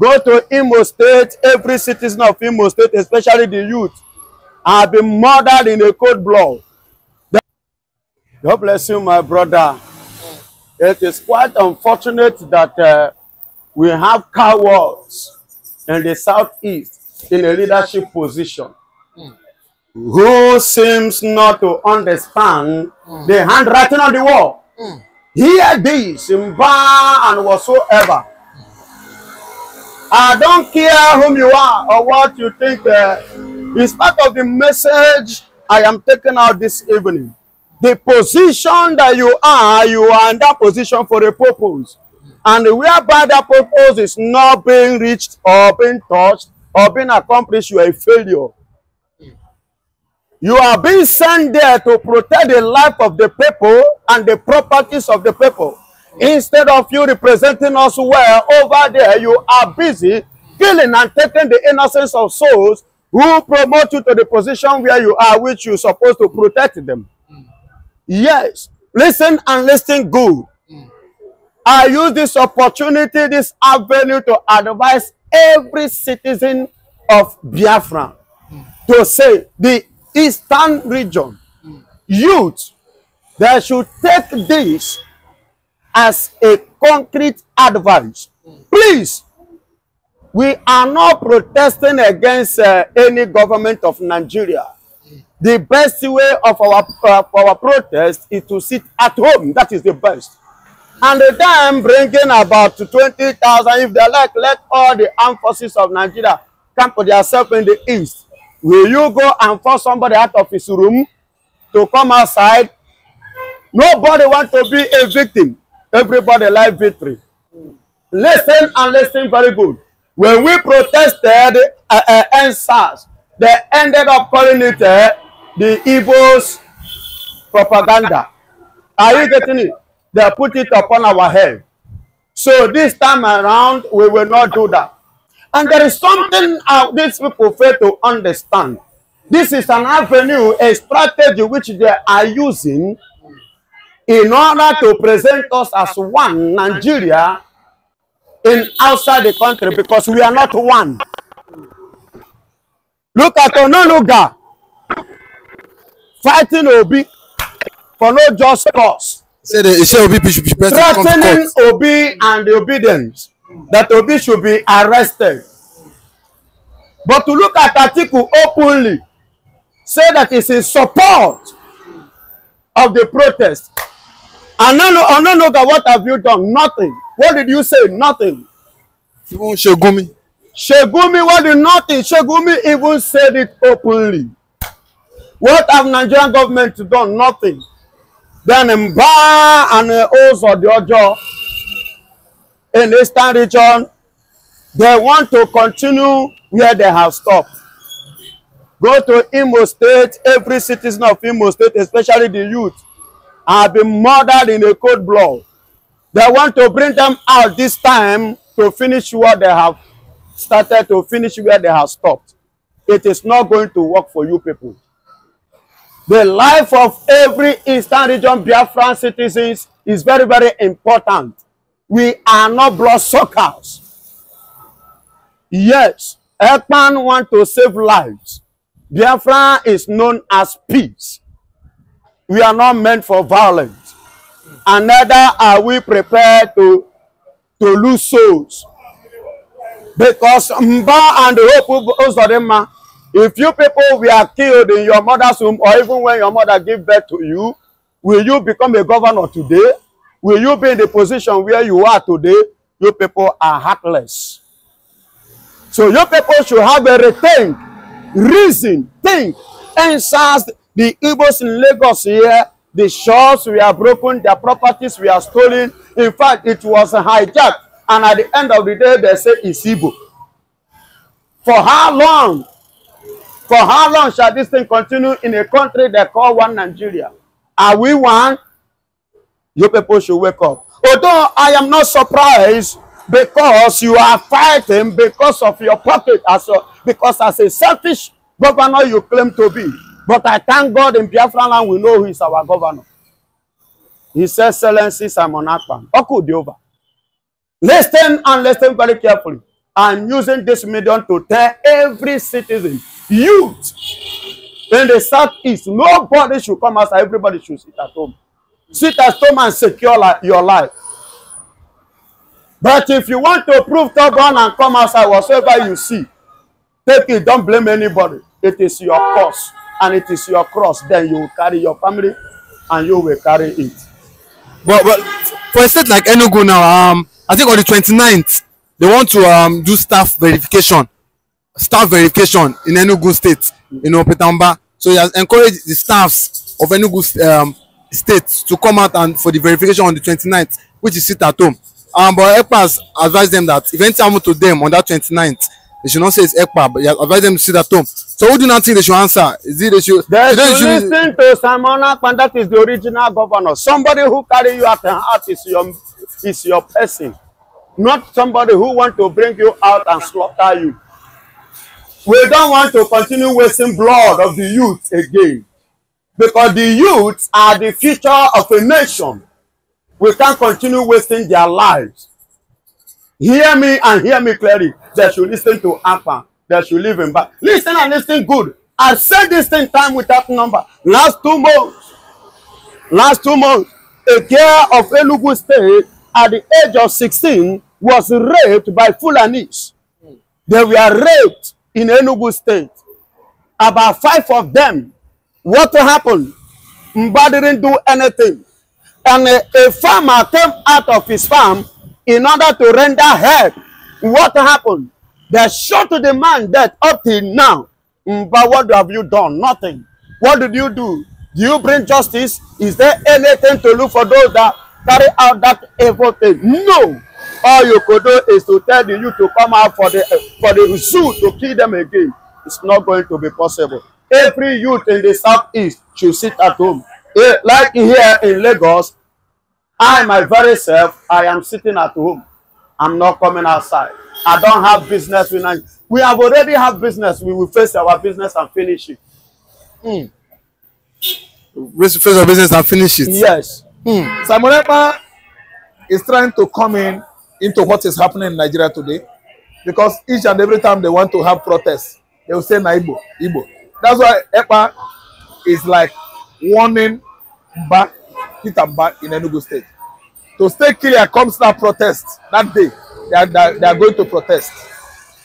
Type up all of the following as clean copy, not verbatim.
Go to Imo State, every citizen of Imo State, especially the youth, have been murdered in a cold blood. God bless you, my brother. It is quite unfortunate that we have cowards in the southeast in a leadership position who seems not to understand the handwriting on the wall. Hear this, Mbah and whatsoever. I don't care whom you are or what you think. It's part of the message I am taking out this evening. The position that you are in that position for a purpose. And whereby that purpose is not being reached or being touched or being accomplished, you are a failure. You are being sent there to protect the life of the people and the properties of the people. Instead of you representing us well over there, you are busy killing and taking the innocence of souls who promote you to the position where you are, which you're supposed to protect them. Yes, listen and listen good. I use this opportunity, this avenue to advise every citizen of Biafra to say the Eastern region, youth, they should take this as a concrete advice. Please, we are not protesting against any government of Nigeria. The best way of our protest is to sit at home. That is the best. And then bringing about 20,000, if they like, let all the armed forces of Nigeria come to themselves in the east. Will you go and force somebody out of his room to come outside? Nobody wants to be a victim. Everybody like victory. Listen and listen very good. When we protested NSAS, they ended up calling it the Igbo's propaganda. Are you getting it? They put it upon our head. So this time around, we will not do that. And there is something these people fail to understand. This is an avenue, a strategy which they are using in order to present us as one Nigeria in outside the country, because we are not one. Look at Ononuga fighting Obi for no just cause. Threatening Obi and the obedience that Obi should be arrested. But to look at Atiku openly, say that it's in support of the protest. And Ononuga, what have you done? Nothing. What did you say? Nothing. Shegumi, what did nothing? Shegumi even said it openly. What have Nigerian government done? Nothing. Then Mbah and Uzodimma in the Eastern region, they want to continue where they have stopped. Go to Imo State, every citizen of Imo State, especially the youth, have been murdered in a cold blood. They want to bring them out this time to finish what they have started, to finish where they have stopped. It is not going to work for you people. The life of every Eastern region Biafran citizens is very, very important. We are not bloodsuckers. Yes, Ekpa want to save lives. Biafra is known as peace. We are not meant for violence. And neither are we prepared to lose souls. Because Mbah and the hope of Uzodimma, if you people were killed in your mother's womb, or even when your mother gave birth to you, will you become a governor today? Will you be in the position where you are today? You people are heartless. So you people should have a rethink, reason, think, answers. The Igbos in Lagos here, the shops were broken, their properties were stolen. In fact, it was hijacked. And at the end of the day, they say it's Igbo. For how long? For how long shall this thing continue in a country they call one Nigeria? Are we one? You people should wake up. Although I am not surprised, because you are fighting because of your pocket, because as a selfish governor you claim to be. But I thank God in Biafraland we know who is our governor. His Excellency Simon Ekpa. Listen and listen very carefully. and using this medium to tell every citizen, youth in the southeast, nobody should come outside, everybody should sit at home. Sit at home and secure your life. But if you want to prove stubborn and come outside, whatsoever you see, take it, don't blame anybody. It is your cause and it is your cross. Then you will carry your family and you will carry it. But for a state like Enugu now, I think on the 29th, they want to do staff verification in Enugu State, Petamba. So he has encouraged the staffs of Enugu State to come out and for the verification on the 29th, which is sit at home. But Ekpa has advised them that if anything happens to them on that 29th, they should not say it's Ekpa, but he has advised them to sit at home. So who do not think they should answer? Is it they should listen to Simon Ekpa, that is the original governor. Somebody who carry you at the heart is your person. Not somebody who want to bring you out and slaughter you. We don't want to continue wasting blood of the youth again. Because the youths are the future of a nation. We can't continue wasting their lives. Hear me and hear me clearly. They should listen to Ekpa. They should live in Mbah. Listen and listen good. I said this thing time without number. Last 2 months, a girl of Enugu State at the age of 16 was raped by Fulanis. They were raped in Enugu State. About 5 of them. What happened? Mbah didn't do anything. And a farmer came out of his farm in order to render help. What happened? They shot the man dead up till now. But what have you done? Nothing. What did you do? Do you bring justice? Is there anything to look for those that carry out that evil thing? No. All you could do is to tell the youth to come out for the zoo to kill them again. It's not going to be possible. Every youth in the southeast should sit at home. Like here in Lagos, I, my very self, I am sitting at home. I'm not coming outside. I don't have business with them. We have already have business. We will face our business and finish it. Face our business and finish it. Yes. Simon Ekpa is trying to come into what is happening in Nigeria today, because each and every time they want to have protests, they will say na Igbo. That's why Ekpa is like warning Mbah, Mbah in Enugu State. To stay clear, comes that protest that day. They are going to protest.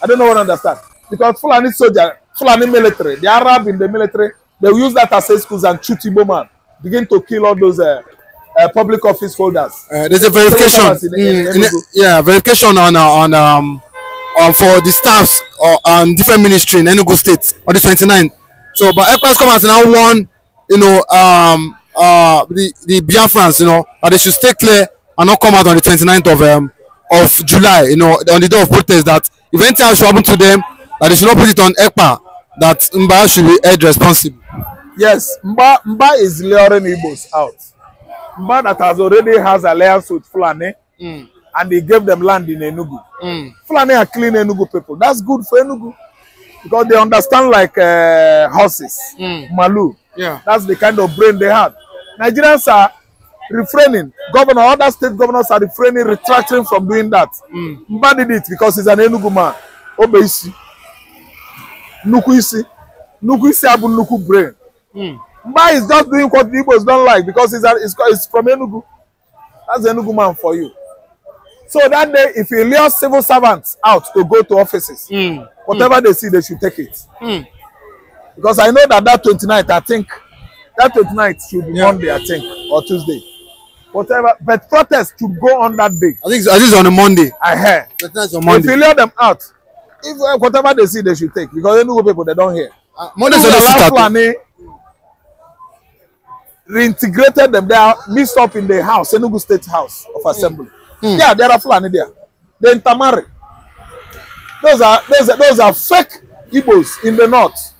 I don't know what I understand. Because Fulani soldier, Fulani military, the Arab in the military, they will use that as excuse and shoot Igbo man, begin to kill all those public office holders. There's a verification. Verification on for the staffs on different ministry in Enugu State on the 29th. So, but Ekpa has come out and now warn, the Biafrans, that they should stay clear and not come out on the 29th of July, on the day of protest, that if anything should happen to them, that they should not put it on Ekpa, that Mbah should be held responsible. Yes, Mbah is luring Igbos out. Mbah that already has alliance with Fulani, and he gave them land in Enugu. Fulani are clean Enugu people. That's good for Enugu, because they understand like horses, Malu. Yeah, that's the kind of brain they have. Nigerians are refraining. Other state governors are refraining, retracting from doing that. Mbah did it because he's an Enugu man. Obeisi. Nukuisi. Nukuisi abu Nuku brain. Mbah is just doing what the Igbos don't like because he's from Enugu. That's the Enugu man for you. So that day, if you lure civil servants out to go to offices, whatever they see, they should take it. Because I know that 29th, I think, that 29th should be Monday, I think, or Tuesday. Whatever, but protest should go on that day. I think it's on a Monday. I heard. That's on Monday. If you lure them out, if whatever they see, they should take. Because Enugu people, they don't hear. Monday is the Fulani reintegrated them. They are mixed up in the house, Enugu State House of Assembly. Yeah, there are Fulani there. They intermarry. Those are fake Igbos in the north.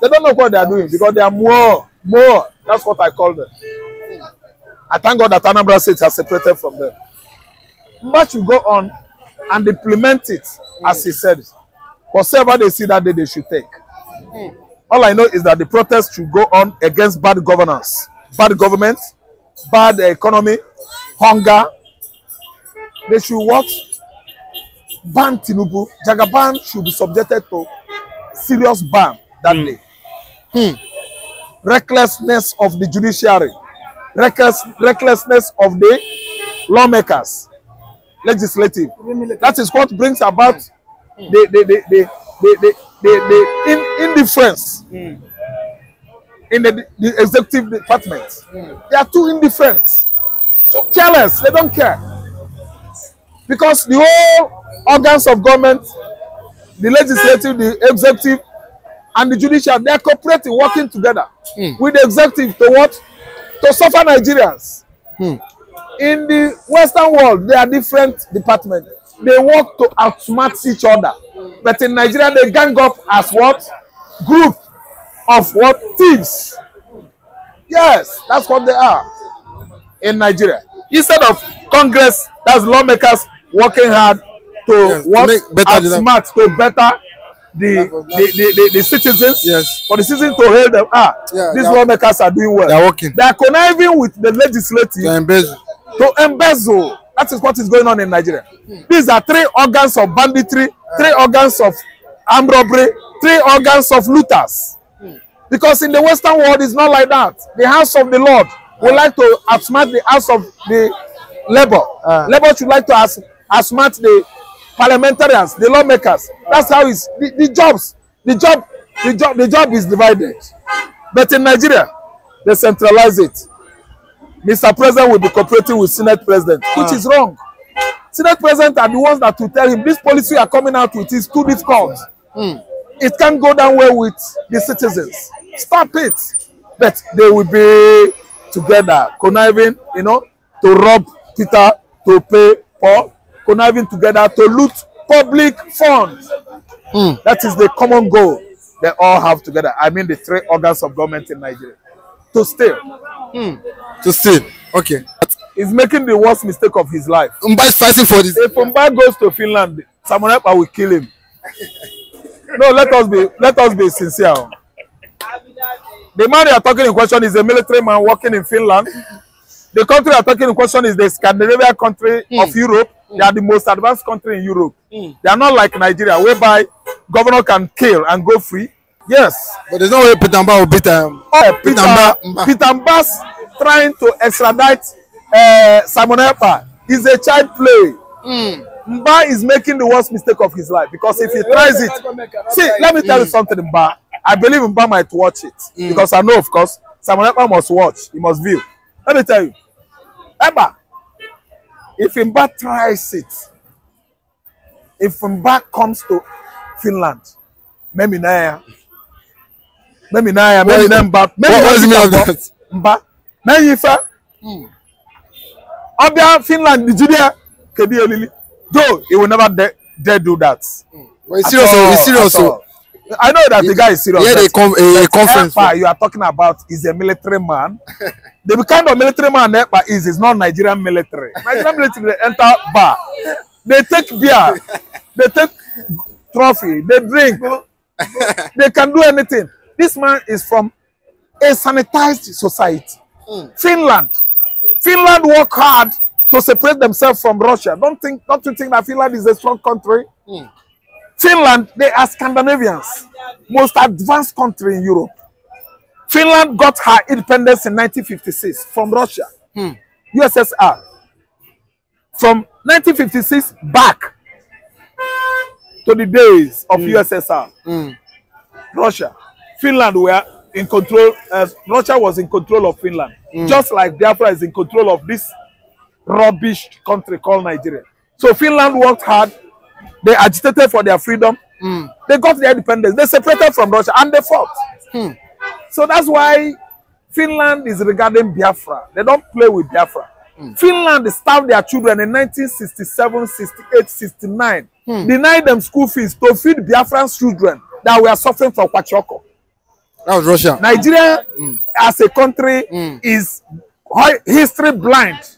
They don't know what they are doing because they are more. That's what I call them. I thank God that Anambra State has separated from them. But you go on and implement it as he said. Whatever they see that day, they should take. All I know is that the protest should go on against bad governance, bad government, bad economy, hunger. They should what? ban Tinubu, Jagaban should be subjected to serious ban that day. Recklessness of the judiciary, recklessness of the lawmakers, legislative. That is what brings about the indifference in the executive department. They are too indifferent, too careless. They don't care. Because the whole organs of government, the legislative, the executive, and the judicial, they are cooperating, working together with the executive to what? To suffer Nigerians. In the Western world, there are different departments. They work to outsmart each other. But in Nigeria, they gang up as what? Group of what? Thieves. Yes, that's what they are in Nigeria. Instead of Congress, that's lawmakers working hard to outsmart, to better the citizens, for the citizens to hail them. These lawmakers are doing well. They are working. They are conniving with the legislative to embezzle. That is what is going on in Nigeria. These are three organs of banditry, three organs of armed robbery, three organs of looters. Because in the Western world, it's not like that. The house of the Lord would like to outsmart the house of the labor. Labor should like to outsmart the parliamentarians, the lawmakers. That's how it's the job is divided. But in Nigeria, they centralize it. Mr. President will be cooperating with Senate President, which is wrong. Senate President are the ones that will tell him this policy you are coming out with is too difficult. It can't go down well with the citizens. Stop it. But they will be together, conniving, to rob Peter, to pay Paul, conniving together to loot public funds. That is the common goal they all have together. I mean the three organs of government in Nigeria. To steal. To steal. Okay. He's making the worst mistake of his life. Mbah is fighting for this. If Mbah goes to Finland, someone else will kill him. No, let us be sincere. The man you are talking in question is a military man working in Finland. The country you are talking in question is the Scandinavian country of Europe. They are the most advanced country in Europe. They are not like Nigeria, whereby governor can kill and go free. Yes. But there's no way Peter Mbah will beat him. Peter Mbah's trying to extradite Simon Ekpa is a child play. Mbah is making the worst mistake of his life, because if he tries it, see, let me tell you something, Mbah. I believe Mbah might watch it because I know, of course, Simon Ekpa must watch. He must view. Let me tell you, Ekpa, if Mbah tries it, if Mbah comes to Finland, maybe Mbah, Obia Finland, Nigeria, though he will never dare do that. But he's serious. I know that the guy is serious. Yeah, a conference. Ekpa you are talking about is a military man. The kind of military man Ekpa is not Nigerian military. Nigerian military, they enter bar, they take beer, they take trophy, they drink, they can do anything. This man is from a sanitized society. Finland work hard to separate themselves from Russia. Don't you think that Finland is a strong country? Finland, they are Scandinavians, most advanced country in Europe. Finland got her independence in 1956 from Russia, USSR. From 1956 back to the days of USSR, Russia, Finland were in control. Russia was in control of Finland, just like Biafra is in control of this rubbish country called Nigeria. So Finland worked hard. They agitated for their freedom. They got their independence. They separated from Russia and they fought. So that's why Finland is regarding Biafra. They don't play with Biafra. Finland starved their children in 1967, 68, 69. Denied them school fees to feed Biafran children that were suffering from Kwachoko. That was Russia. Nigeria as a country is history blind.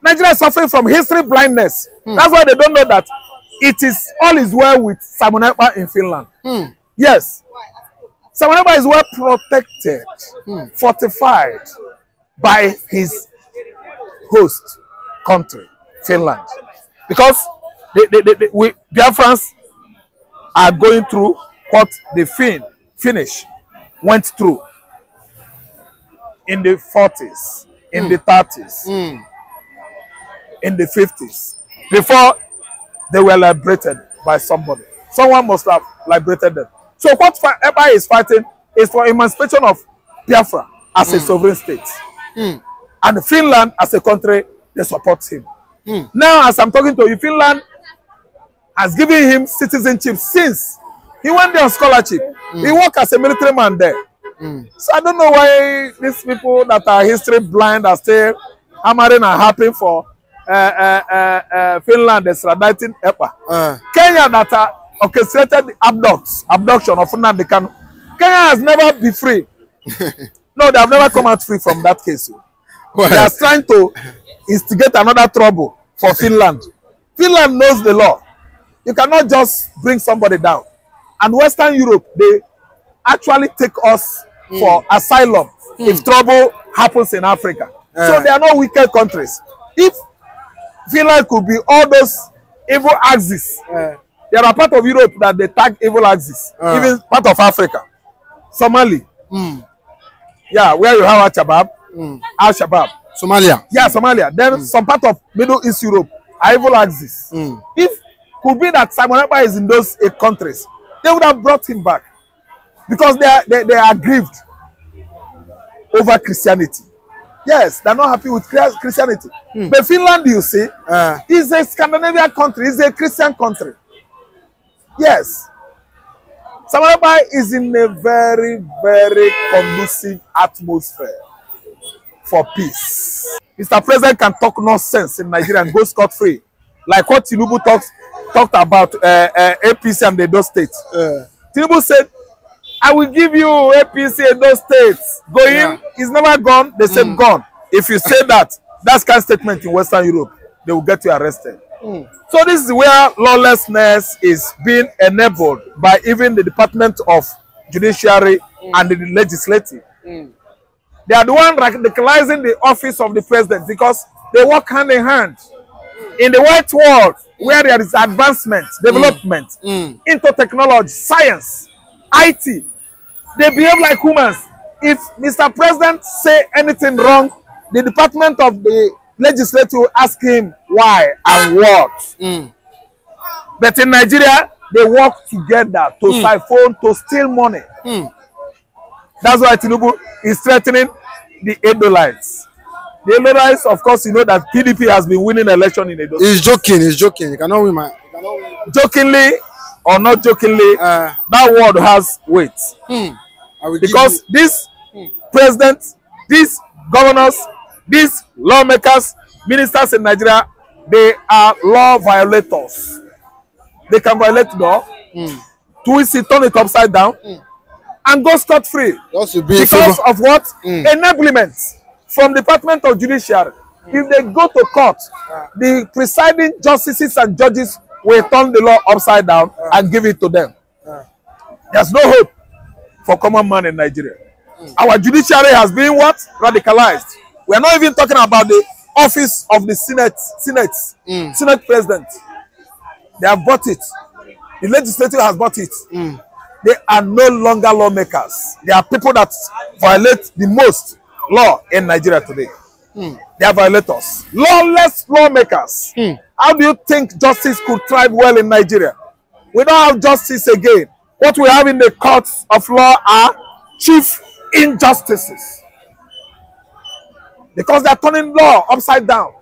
Nigeria is suffering from history blindness. That's why they don't know that all is well with Simon Ekpa in Finland. Yes. Simon Ekpa is well protected, fortified by his host country, Finland. Because we Biafrans are going through what the Finnish went through in the 40s, in the 30s, in the 50s, before they were liberated by somebody. Someone must have liberated them. So what Ekpa is fighting is for emancipation of Biafra as a sovereign state. And Finland as a country, they support him. Now, as I'm talking to you, Finland has given him citizenship since he went there on scholarship. He worked as a military man there. So I don't know why these people that are history blind are still hammering and harping for Finland extraditing Ekpa. Kenya that are orchestrated the abduction of Nnamdi Kanu. Kenya has never been free. No, they have never come out free from that case. Well, they are trying to instigate another trouble for Finland. Finland knows the law. You cannot just bring somebody down. And Western Europe, they actually take us for asylum if trouble happens in Africa. So they are not wicked countries. If Finland could be all those evil axis, there are part of Europe that they tag evil axis, even part of Africa. Somali. Yeah, where you have Al-Shabaab. Somalia. Yeah, Somalia. Then some part of Middle East Europe are evil axis. If could be that Simon Ekpa is in those 8 countries, they would have brought him back. Because they are aggrieved over Christianity. Yes, they're not happy with Christianity. But Finland, you see, is a Scandinavian country, is a Christian country. Yes. Simon Ekpa is in a very, very conducive atmosphere for peace. Mr. President can talk nonsense in Nigeria and go scot-free. Like what Tinubu talked about APC and the Edo states. Tinubu said, I will give you APC and those states. Going is never gone, they said gone. If you say that, that's kind of statement in Western Europe, they will get you arrested. So this is where lawlessness is being enabled by even the Department of Judiciary and the Legislative. They are the one radicalizing the office of the president because they work hand in hand. In the white world, where there is advancement, development into technology, science, IT, they behave like humans. If Mr. President say anything wrong, the Department of the Legislature will ask him why and what. But in Nigeria, they work together to siphon, to steal money. That's why Tinubu is threatening the Edolites. The Edolites, of course, you know that PDP has been winning election in Edo. He's joking, he's joking. You cannot win, Jokingly or not jokingly, that word has weight. Because this president, these governors, these lawmakers, ministers in Nigeria, they are law violators. They can violate law, twist it, turn it upside down, and go scot-free. Because of what? Enablement from the Department of Judiciary. If they go to court, the presiding justices and judges will turn the law upside down and give it to them. There's no hope for common man in Nigeria. Our judiciary has been what? Radicalized. We are not even talking about the office of the Senate president. They have bought it. The legislature has bought it. They are no longer lawmakers. They are people that violate the most law in Nigeria today. They are violators. Lawless lawmakers. How do you think justice could thrive well in Nigeria? We don't have justice again. What we have in the courts of law are chief injustices. Because they are turning law upside down.